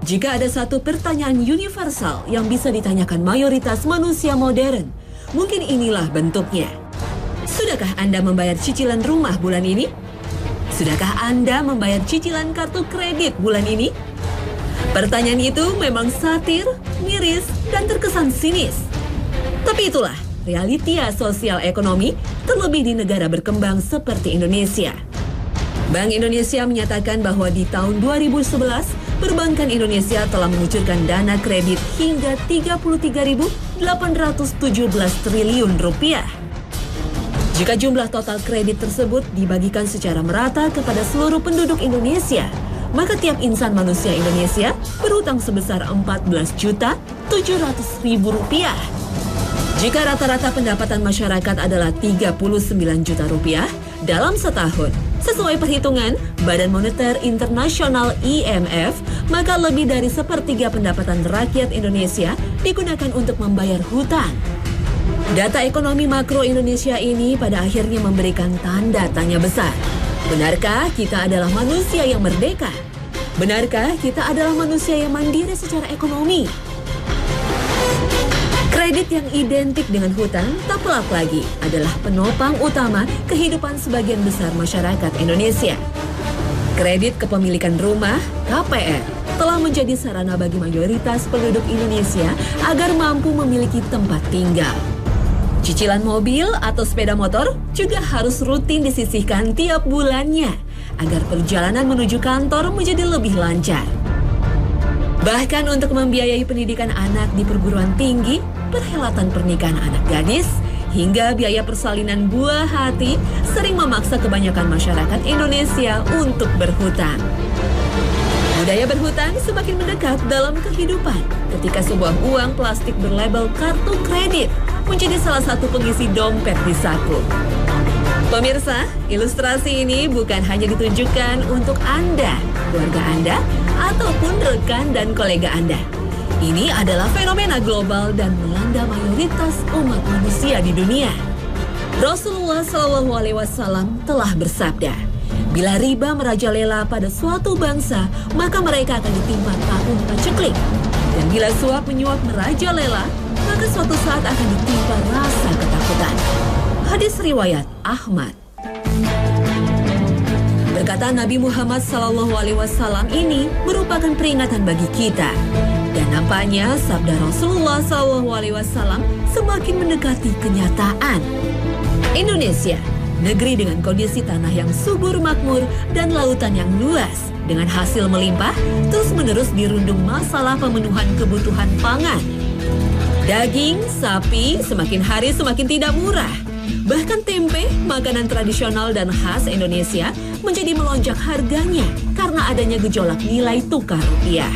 Jika ada satu pertanyaan universal yang bisa ditanyakan mayoritas manusia modern, mungkin inilah bentuknya. Sudahkah Anda membayar cicilan rumah bulan ini? Sudahkah Anda membayar cicilan kartu kredit bulan ini? Pertanyaan itu memang satir, miris, dan terkesan sinis. Tapi itulah realita sosial ekonomi, terlebih di negara berkembang seperti Indonesia. Bank Indonesia menyatakan bahwa di tahun 2011, perbankan Indonesia telah mengucurkan dana kredit hingga 33.817 triliun rupiah. Jika jumlah total kredit tersebut dibagikan secara merata kepada seluruh penduduk Indonesia, maka tiap insan manusia Indonesia berhutang sebesar 14.700.000 rupiah. Jika rata-rata pendapatan masyarakat adalah 39 juta rupiah dalam setahun, sesuai perhitungan Badan Moneter Internasional IMF, maka lebih dari sepertiga pendapatan rakyat Indonesia digunakan untuk membayar hutang. Data ekonomi makro Indonesia ini pada akhirnya memberikan tanda tanya besar. Benarkah kita adalah manusia yang merdeka? Benarkah kita adalah manusia yang mandiri secara ekonomi? Kredit yang identik dengan hutang tak pelak lagi adalah penopang utama kehidupan sebagian besar masyarakat Indonesia. Kredit kepemilikan rumah, KPR, telah menjadi sarana bagi mayoritas penduduk Indonesia agar mampu memiliki tempat tinggal. Cicilan mobil atau sepeda motor juga harus rutin disisihkan tiap bulannya agar perjalanan menuju kantor menjadi lebih lancar. Bahkan untuk membiayai pendidikan anak di perguruan tinggi, perhelatan pernikahan anak gadis, hingga biaya persalinan buah hati sering memaksa kebanyakan masyarakat Indonesia untuk berhutang. Budaya berhutang semakin mendekat dalam kehidupan ketika sebuah uang plastik berlabel kartu kredit menjadi salah satu pengisi dompet di saku. Pemirsa, ilustrasi ini bukan hanya ditunjukkan untuk Anda, keluarga Anda, ataupun rekan dan kolega Anda. Ini adalah fenomena global dan melanda mayoritas umat manusia di dunia. Rasulullah SAW telah bersabda, bila riba merajalela pada suatu bangsa, maka mereka akan ditimpa tahun paceklik. Dan bila suap menyuap merajalela, maka suatu saat akan ditimpa rasa ketakutan. Hadis riwayat Ahmad. Perkataan Nabi Muhammad SAW ini merupakan peringatan bagi kita. Dan nampaknya sabda Rasulullah SAW semakin mendekati kenyataan. Indonesia, negeri dengan kondisi tanah yang subur makmur dan lautan yang luas, dengan hasil melimpah, terus-menerus dirundung masalah pemenuhan kebutuhan pangan. Daging, sapi semakin hari semakin tidak murah. Bahkan tempe, makanan tradisional dan khas Indonesia, menjadi melonjak harganya karena adanya gejolak nilai tukar rupiah.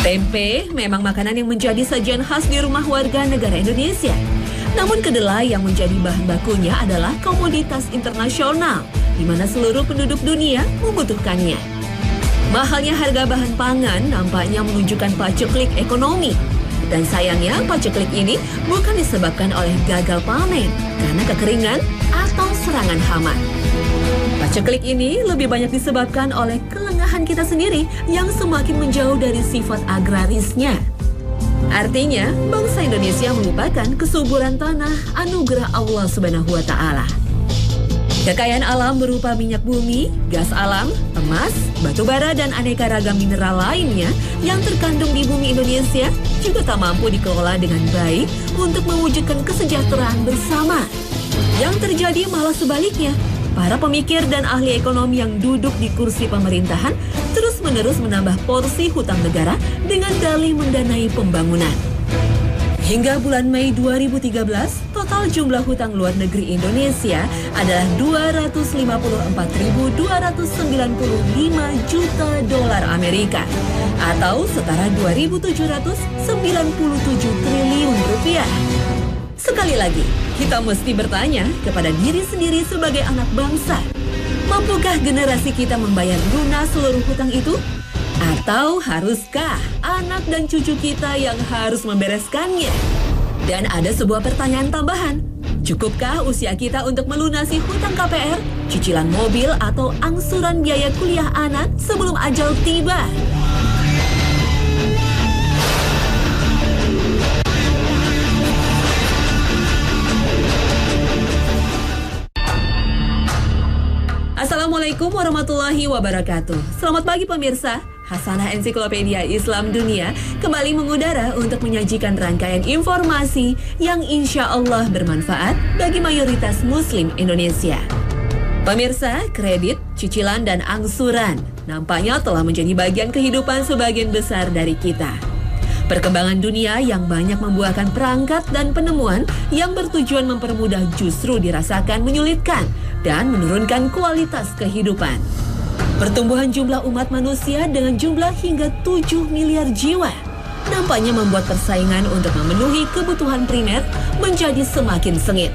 Tempe memang makanan yang menjadi sajian khas di rumah warga negara Indonesia. Namun kedelai yang menjadi bahan bakunya adalah komoditas internasional, di mana seluruh penduduk dunia membutuhkannya. Mahalnya harga bahan pangan nampaknya menunjukkan paceklik ekonomi. Dan sayangnya paceklik ini bukan disebabkan oleh gagal panen karena kekeringan atau serangan hama. Paceklik ini lebih banyak disebabkan oleh kelengahan kita sendiri yang semakin menjauh dari sifat agrarisnya. Artinya, bangsa Indonesia melupakan kesuburan tanah anugerah Allah Subhanahu wa Ta'ala. Kekayaan alam berupa minyak bumi, gas alam, emas, batu bara, dan aneka ragam mineral lainnya yang terkandung di bumi Indonesia juga tak mampu dikelola dengan baik untuk mewujudkan kesejahteraan bersama. Yang terjadi malah sebaliknya. Para pemikir dan ahli ekonomi yang duduk di kursi pemerintahan terus-menerus menambah porsi hutang negara dengan dalih mendanai pembangunan. Hingga bulan Mei 2013, total jumlah hutang luar negeri Indonesia adalah 254.295 juta dolar Amerika atau setara 2.797 triliun rupiah. Sekali lagi, kita mesti bertanya kepada diri sendiri sebagai anak bangsa, mampukah generasi kita membayar lunas seluruh hutang itu? Atau haruskah anak dan cucu kita yang harus membereskannya? Dan ada sebuah pertanyaan tambahan. Cukupkah usia kita untuk melunasi hutang KPR, cicilan mobil, atau angsuran biaya kuliah anak sebelum ajal tiba? Assalamualaikum warahmatullahi wabarakatuh. Selamat pagi pemirsa. Hasanah Ensiklopedia Islam Dunia kembali mengudara untuk menyajikan rangkaian informasi yang insya Allah bermanfaat bagi mayoritas Muslim Indonesia. Pemirsa, kredit, cicilan, dan angsuran nampaknya telah menjadi bagian kehidupan sebagian besar dari kita. Perkembangan dunia yang banyak membuahkan perangkat dan penemuan yang bertujuan mempermudah justru dirasakan menyulitkan dan menurunkan kualitas kehidupan. Pertumbuhan jumlah umat manusia dengan jumlah hingga 7 miliar jiwa nampaknya membuat persaingan untuk memenuhi kebutuhan primer menjadi semakin sengit.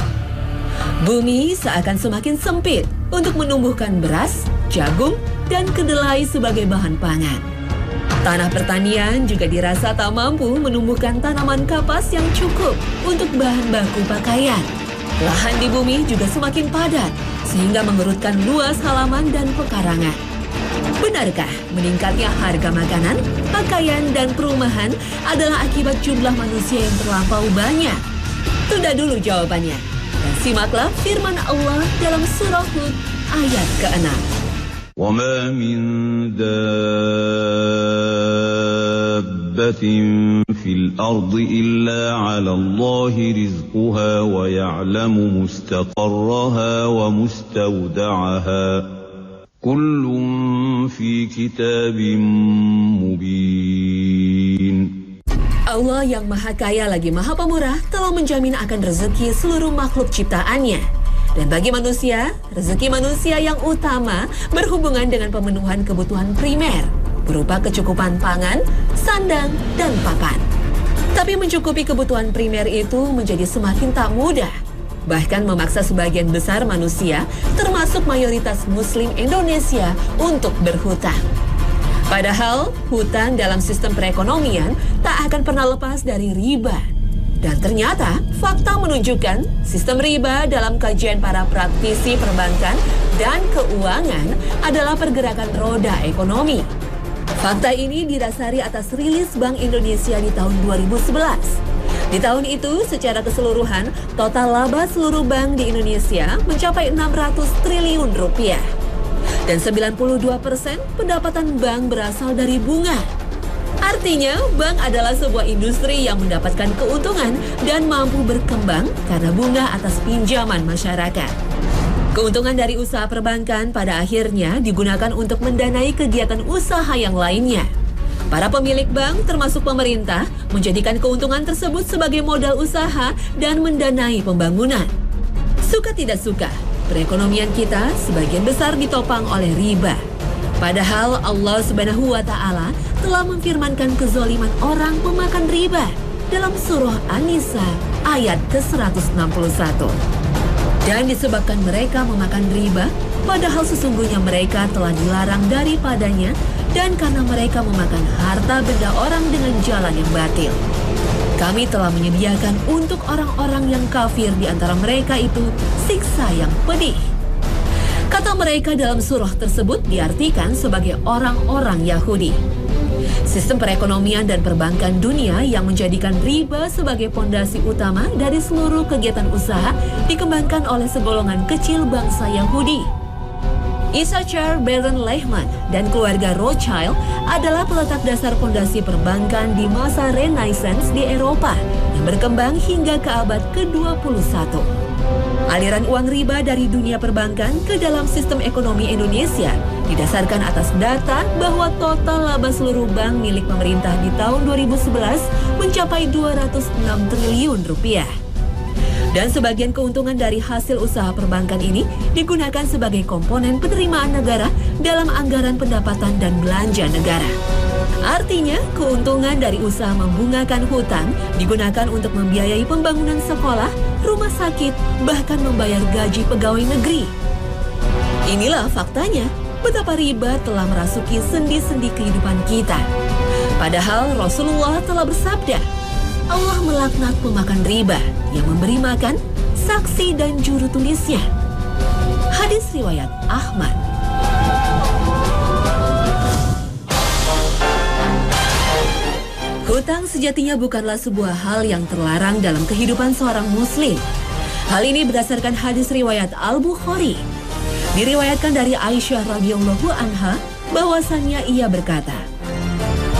Bumi seakan semakin sempit untuk menumbuhkan beras, jagung, dan kedelai sebagai bahan pangan. Tanah pertanian juga dirasa tak mampu menumbuhkan tanaman kapas yang cukup untuk bahan baku pakaian. Lahan di bumi juga semakin padat sehingga mengerutkan luas halaman dan pekarangan. Benarkah meningkatnya harga makanan, pakaian, dan perumahan adalah akibat jumlah manusia yang terlampau banyak? Tunda dulu jawabannya, dan simaklah firman Allah dalam surah Hud ayat ke-6. وَمَا مِن دَابَّةٍ فِي الْأَرْضِ إِلَّا عَلَى اللَّهِ رِزْقُهَا وَيَعْلَمُ مُسْتَقَرَّهَا وَمُسْتَوْدَعَهَا كُلٌّ فِي كِتَابٍ مُبِينٍ. Allah yang Maha Kaya lagi Maha Pemurah telah menjamin akan rezeki seluruh makhluk ciptaannya. Dan bagi manusia, rezeki manusia yang utama berhubungan dengan pemenuhan kebutuhan primer, berupa kecukupan pangan, sandang, dan papan. Tapi mencukupi kebutuhan primer itu menjadi semakin tak mudah, bahkan memaksa sebagian besar manusia, termasuk mayoritas Muslim Indonesia, untuk berhutang. Padahal, hutang dalam sistem perekonomian tak akan pernah lepas dari riba. Dan ternyata, fakta menunjukkan sistem riba dalam kajian para praktisi perbankan dan keuangan adalah pergerakan roda ekonomi. Fakta ini didasari atas rilis Bank Indonesia di tahun 2011. Di tahun itu, secara keseluruhan, total laba seluruh bank di Indonesia mencapai 600 triliun rupiah. Dan 92% pendapatan bank berasal dari bunga. Artinya, bank adalah sebuah industri yang mendapatkan keuntungan dan mampu berkembang karena bunga atas pinjaman masyarakat. Keuntungan dari usaha perbankan pada akhirnya digunakan untuk mendanai kegiatan usaha yang lainnya. Para pemilik bank, termasuk pemerintah, menjadikan keuntungan tersebut sebagai modal usaha dan mendanai pembangunan. Suka tidak suka, perekonomian kita sebagian besar ditopang oleh riba. Padahal Allah Subhanahu wa Ta'ala telah memfirmankan kezaliman orang memakan riba dalam surah An-Nisa ayat ke-161. Dan disebabkan mereka memakan riba, padahal sesungguhnya mereka telah dilarang daripadanya, dan karena mereka memakan harta benda orang dengan jalan yang batil. Kami telah menyediakan untuk orang-orang yang kafir di antara mereka itu siksa yang pedih. Kata mereka dalam surah tersebut diartikan sebagai orang-orang Yahudi. Sistem perekonomian dan perbankan dunia yang menjadikan riba sebagai pondasi utama dari seluruh kegiatan usaha dikembangkan oleh segolongan kecil bangsa Yahudi. Issachar Baron Lehman dan keluarga Rothschild adalah peletak dasar pondasi perbankan di masa Renaissance di Eropa yang berkembang hingga ke abad ke-21. Aliran uang riba dari dunia perbankan ke dalam sistem ekonomi Indonesia didasarkan atas data bahwa total laba seluruh bank milik pemerintah di tahun 2011 mencapai 206 triliun rupiah. Dan sebagian keuntungan dari hasil usaha perbankan ini digunakan sebagai komponen penerimaan negara dalam anggaran pendapatan dan belanja negara. Artinya, keuntungan dari usaha membungakan hutang digunakan untuk membiayai pembangunan sekolah, rumah sakit, bahkan membayar gaji pegawai negeri. Inilah faktanya, betapa riba telah merasuki sendi-sendi kehidupan kita. Padahal Rasulullah telah bersabda, Allah melaknat pemakan riba yang memberi makan, saksi dan juru tulisnya. Hadis riwayat Ahmad. Hutang sejatinya bukanlah sebuah hal yang terlarang dalam kehidupan seorang muslim. Hal ini berdasarkan hadis riwayat Al-Bukhari. Diriwayatkan dari Aisyah radhiyallahu anha bahwasannya ia berkata,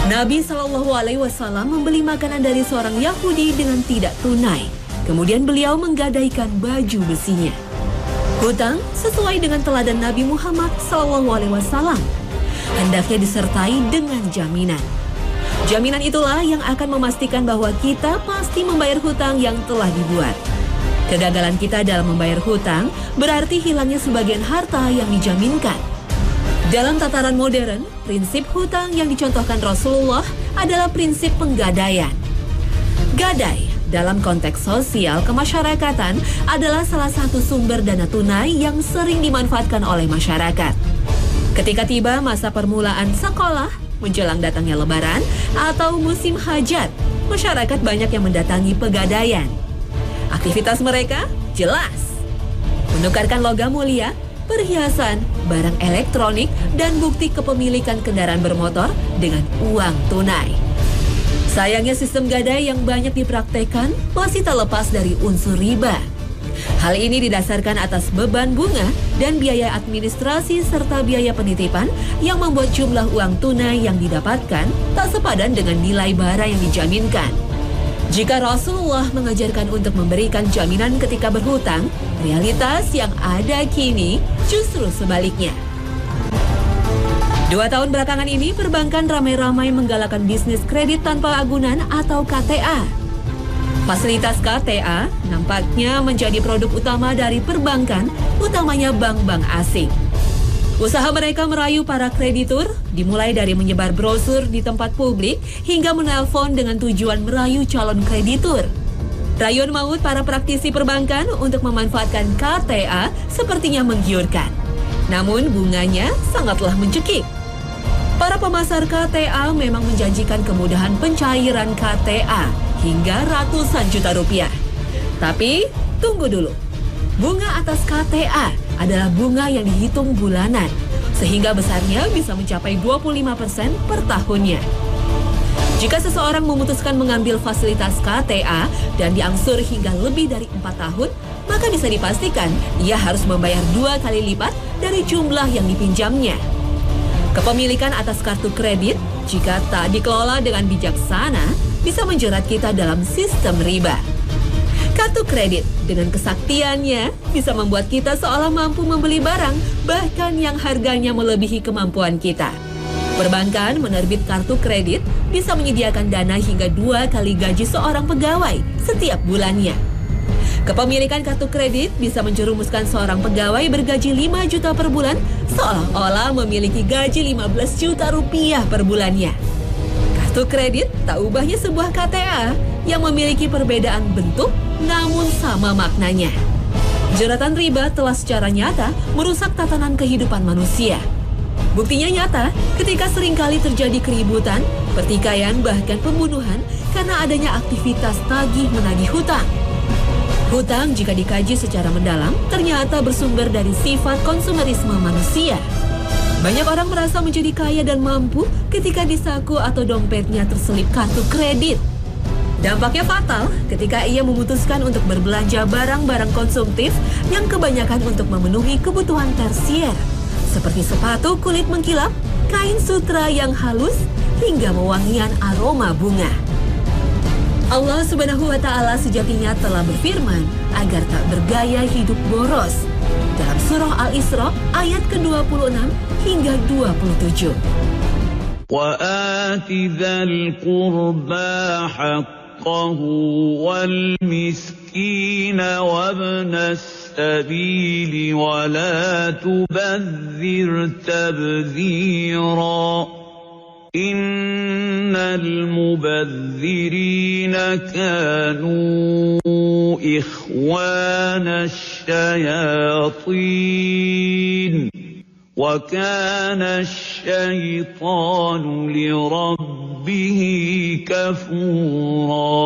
Nabi Shallallahu Alaihi Wasallam membeli makanan dari seorang Yahudi dengan tidak tunai. Kemudian beliau menggadaikan baju besinya. Hutang sesuai dengan teladan Nabi Muhammad Shallallahu Alaihi Wasallam hendaknya disertai dengan jaminan. Jaminan itulah yang akan memastikan bahwa kita pasti membayar hutang yang telah dibuat. Kegagalan kita dalam membayar hutang berarti hilangnya sebagian harta yang dijaminkan. Dalam tataran modern, prinsip hutang yang dicontohkan Rasulullah adalah prinsip penggadaian. Gadai dalam konteks sosial kemasyarakatan adalah salah satu sumber dana tunai yang sering dimanfaatkan oleh masyarakat. Ketika tiba masa permulaan sekolah, menjelang datangnya lebaran atau musim hajat, masyarakat banyak yang mendatangi pegadaian. Aktivitas mereka jelas menukarkan logam mulia, perhiasan, barang elektronik, dan bukti kepemilikan kendaraan bermotor dengan uang tunai. Sayangnya sistem gadai yang banyak dipraktekkan masih tak lepas dari unsur riba. Hal ini didasarkan atas beban bunga dan biaya administrasi serta biaya penitipan yang membuat jumlah uang tunai yang didapatkan tak sepadan dengan nilai barang yang dijaminkan. Jika Rasulullah mengajarkan untuk memberikan jaminan ketika berhutang, realitas yang ada kini justru sebaliknya. 2 tahun belakangan ini, perbankan ramai-ramai menggalakkan bisnis kredit tanpa agunan atau KTA. Fasilitas KTA nampaknya menjadi produk utama dari perbankan, utamanya bank-bank asing. Usaha mereka merayu para kreditur dimulai dari menyebar brosur di tempat publik hingga menelpon dengan tujuan merayu calon kreditur. Rayuan maut para praktisi perbankan untuk memanfaatkan KTA sepertinya menggiurkan. Namun bunganya sangatlah mencekik. Para pemasar KTA memang menjanjikan kemudahan pencairan KTA hingga ratusan juta rupiah. Tapi tunggu dulu. Bunga atas KTA adalah bunga yang dihitung bulanan, sehingga besarnya bisa mencapai 25% per tahunnya. Jika seseorang memutuskan mengambil fasilitas KTA dan diangsur hingga lebih dari 4 tahun, maka bisa dipastikan ia harus membayar 2 kali lipat dari jumlah yang dipinjamnya. Kepemilikan atas kartu kredit, jika tak dikelola dengan bijaksana, bisa menjerat kita dalam sistem riba. Kartu kredit dengan kesaktiannya bisa membuat kita seolah mampu membeli barang bahkan yang harganya melebihi kemampuan kita. Perbankan menerbit kartu kredit bisa menyediakan dana hingga 2 kali gaji seorang pegawai setiap bulannya. Kepemilikan kartu kredit bisa menjerumuskan seorang pegawai bergaji 5 juta per bulan seolah-olah memiliki gaji 15 juta rupiah per bulannya. Kartu kredit tak ubahnya sebuah KTA yang memiliki perbedaan bentuk namun sama maknanya. Jeratan riba telah secara nyata merusak tatanan kehidupan manusia. Buktinya nyata ketika seringkali terjadi keributan, pertikaian, bahkan pembunuhan karena adanya aktivitas tagih menagih hutang. Hutang jika dikaji secara mendalam ternyata bersumber dari sifat konsumerisme manusia. Banyak orang merasa menjadi kaya dan mampu ketika di saku atau dompetnya terselip kartu kredit. Dampaknya fatal ketika ia memutuskan untuk berbelanja barang-barang konsumtif yang kebanyakan untuk memenuhi kebutuhan tersier, seperti sepatu kulit mengkilap, kain sutra yang halus, hingga mewangian aroma bunga. Allah Subhanahu wa Ta'ala sejatinya telah berfirman agar tak bergaya hidup boros dalam surah Al-Isra ayat ke-26 hingga 27. وَآتِ ذَا الْقُرْبَى حَقَّهُ وَالْمِسْكِينَ وَابْنَ السَّبِيلِ وَلَا تُبَذِّرْ تَبْذِيرًا إِنَّ الْمُبَذِّرِينَ كَانُوا إِخْوَانَ الشَّيَاطِينِ وَكَانَ الشَّيْطَانُ لِرَبِّهِ كَفُورًا.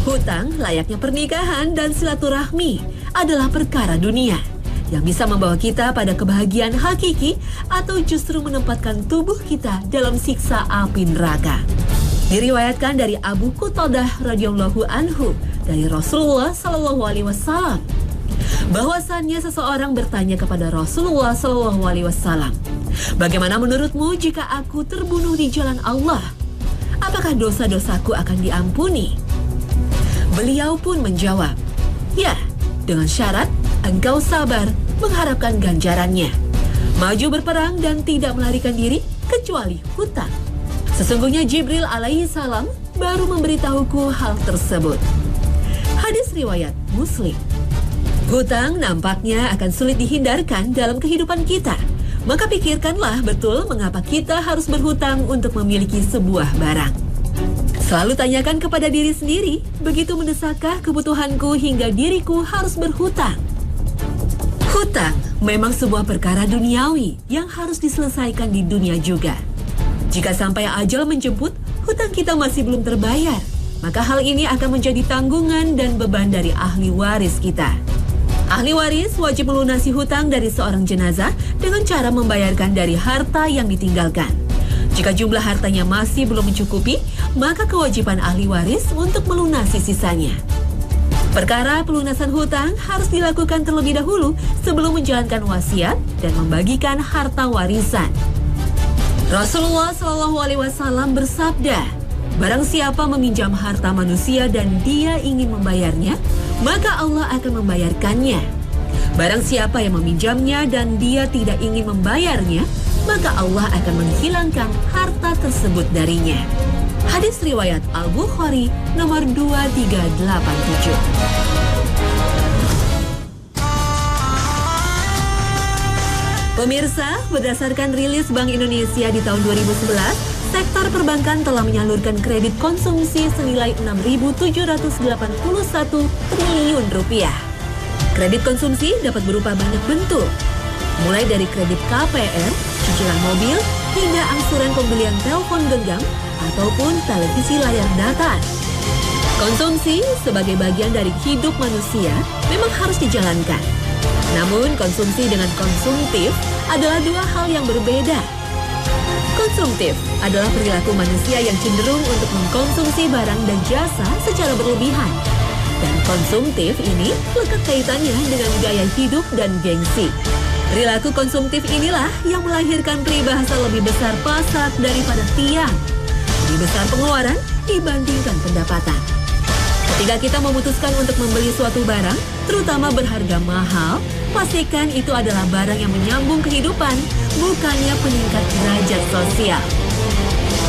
Hutang layaknya pernikahan dan silaturahmi adalah perkara dunia yang bisa membawa kita pada kebahagiaan hakiki atau justru menempatkan tubuh kita dalam siksa api neraka. Diriwayatkan dari Abu Qatadah radhiyallahu anhu dari Rasulullah sallallahu alaihi wasallam, bahwasannya seseorang bertanya kepada Rasulullah SAW, "Bagaimana menurutmu jika aku terbunuh di jalan Allah? Apakah dosa-dosaku akan diampuni?" Beliau pun menjawab, "Ya, dengan syarat engkau sabar mengharapkan ganjarannya, maju berperang dan tidak melarikan diri kecuali hutang. Sesungguhnya Jibril alaihi salam baru memberitahuku hal tersebut." Hadis riwayat Muslim. Hutang nampaknya akan sulit dihindarkan dalam kehidupan kita. Maka pikirkanlah betul mengapa kita harus berhutang untuk memiliki sebuah barang. Selalu tanyakan kepada diri sendiri, begitu mendesakkah kebutuhanku hingga diriku harus berhutang? Hutang memang sebuah perkara duniawi yang harus diselesaikan di dunia juga. Jika sampai ajal menjemput, hutang kita masih belum terbayar, maka hal ini akan menjadi tanggungan dan beban dari ahli waris kita. Ahli waris wajib melunasi hutang dari seorang jenazah dengan cara membayarkan dari harta yang ditinggalkan. Jika jumlah hartanya masih belum mencukupi, maka kewajiban ahli waris untuk melunasi sisanya. Perkara pelunasan hutang harus dilakukan terlebih dahulu sebelum menjalankan wasiat dan membagikan harta warisan. Rasulullah SAW bersabda, "Barang siapa meminjam harta manusia dan dia ingin membayarnya, maka Allah akan membayarkannya. Barang siapa yang meminjamnya dan dia tidak ingin membayarnya, maka Allah akan menghilangkan harta tersebut darinya." Hadis riwayat Al-Bukhari nomor 2387. Pemirsa, berdasarkan rilis Bank Indonesia di tahun 2011, sektor perbankan telah menyalurkan kredit konsumsi senilai 6.781 triliun rupiah. Kredit konsumsi dapat berupa banyak bentuk, mulai dari kredit KPR, cicilan mobil, hingga angsuran pembelian telepon genggam ataupun televisi layar datar. Konsumsi sebagai bagian dari hidup manusia memang harus dijalankan. Namun konsumsi dengan konsumtif adalah dua hal yang berbeda. Konsumtif adalah perilaku manusia yang cenderung untuk mengkonsumsi barang dan jasa secara berlebihan. Dan konsumtif ini lekat kaitannya dengan gaya hidup dan gengsi. Perilaku konsumtif inilah yang melahirkan peribahasa lebih besar pasak daripada tiang. Lebih besar pengeluaran dibandingkan pendapatan. Ketika kita memutuskan untuk membeli suatu barang, terutama berharga mahal, pastikan itu adalah barang yang menyambung kehidupan, bukannya peningkat derajat sosial.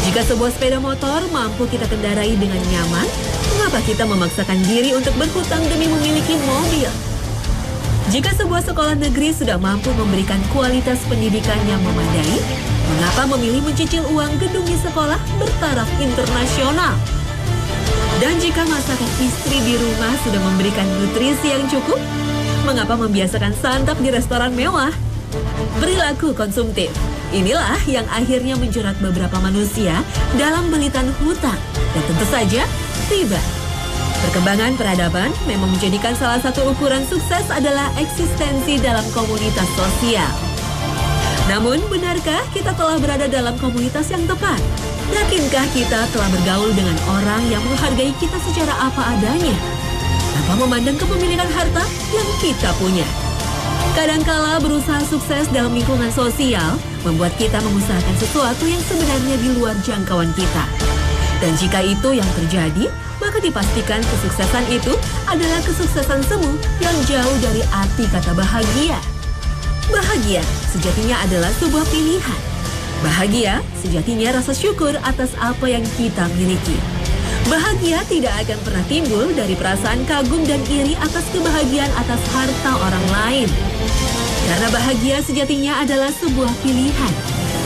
Jika sebuah sepeda motor mampu kita kendarai dengan nyaman, mengapa kita memaksakan diri untuk berhutang demi memiliki mobil? Jika sebuah sekolah negeri sudah mampu memberikan kualitas pendidikan yang memadai, mengapa memilih mencicil uang gedung di sekolah bertaraf internasional? Dan jika masakan istri di rumah sudah memberikan nutrisi yang cukup, mengapa membiasakan santap di restoran mewah? Perilaku konsumtif inilah yang akhirnya menjerat beberapa manusia dalam belitan hutang dan tentu saja riba. Perkembangan peradaban memang menjadikan salah satu ukuran sukses adalah eksistensi dalam komunitas sosial. Namun, benarkah kita telah berada dalam komunitas yang tepat? Yakinkah kita telah bergaul dengan orang yang menghargai kita secara apa adanya, tanpa memandang kepemilikan harta yang kita punya? Kadangkala berusaha sukses dalam lingkungan sosial membuat kita mengusahakan sesuatu yang sebenarnya di luar jangkauan kita. Dan jika itu yang terjadi, maka dipastikan kesuksesan itu adalah kesuksesan semu yang jauh dari arti kata bahagia. Bahagia sejatinya adalah sebuah pilihan. Bahagia sejatinya rasa syukur atas apa yang kita miliki. Bahagia tidak akan pernah timbul dari perasaan kagum dan iri atas kebahagiaan atas harta orang lain. Karena bahagia sejatinya adalah sebuah pilihan.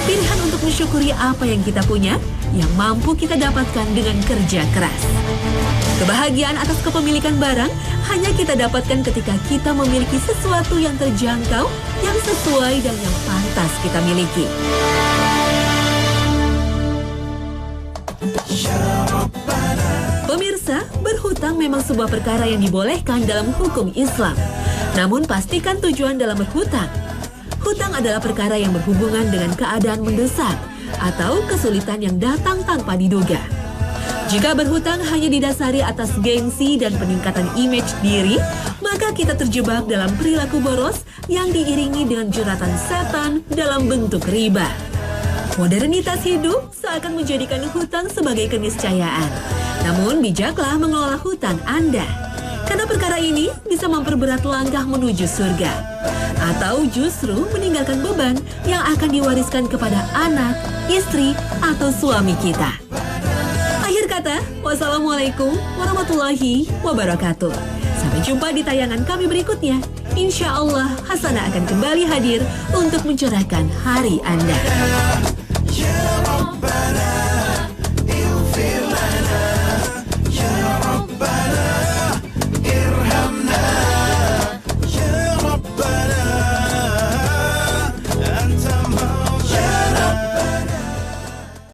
Pilihan untuk mensyukuri apa yang kita punya, yang mampu kita dapatkan dengan kerja keras. Kebahagiaan atas kepemilikan barang hanya kita dapatkan ketika kita memiliki sesuatu yang terjangkau, yang sesuai dan yang pantas kita miliki. Pemirsa, berhutang memang sebuah perkara yang dibolehkan dalam hukum Islam. Namun pastikan tujuan dalam berhutang. Hutang adalah perkara yang berhubungan dengan keadaan mendesak atau kesulitan yang datang tanpa diduga. Jika berhutang hanya didasari atas gengsi dan peningkatan image diri, maka jika kita terjebak dalam perilaku boros yang diiringi dengan jeratan setan dalam bentuk riba. Modernitas hidup seakan menjadikan hutang sebagai keniscayaan. Namun bijaklah mengelola hutang Anda. Karena perkara ini bisa memperberat langkah menuju surga. Atau justru meninggalkan beban yang akan diwariskan kepada anak, istri, atau suami kita. Akhir kata, wassalamualaikum warahmatullahi wabarakatuh. Sampai jumpa di tayangan kami berikutnya. Insya Allah, Hasanah akan kembali hadir untuk mencerahkan hari Anda.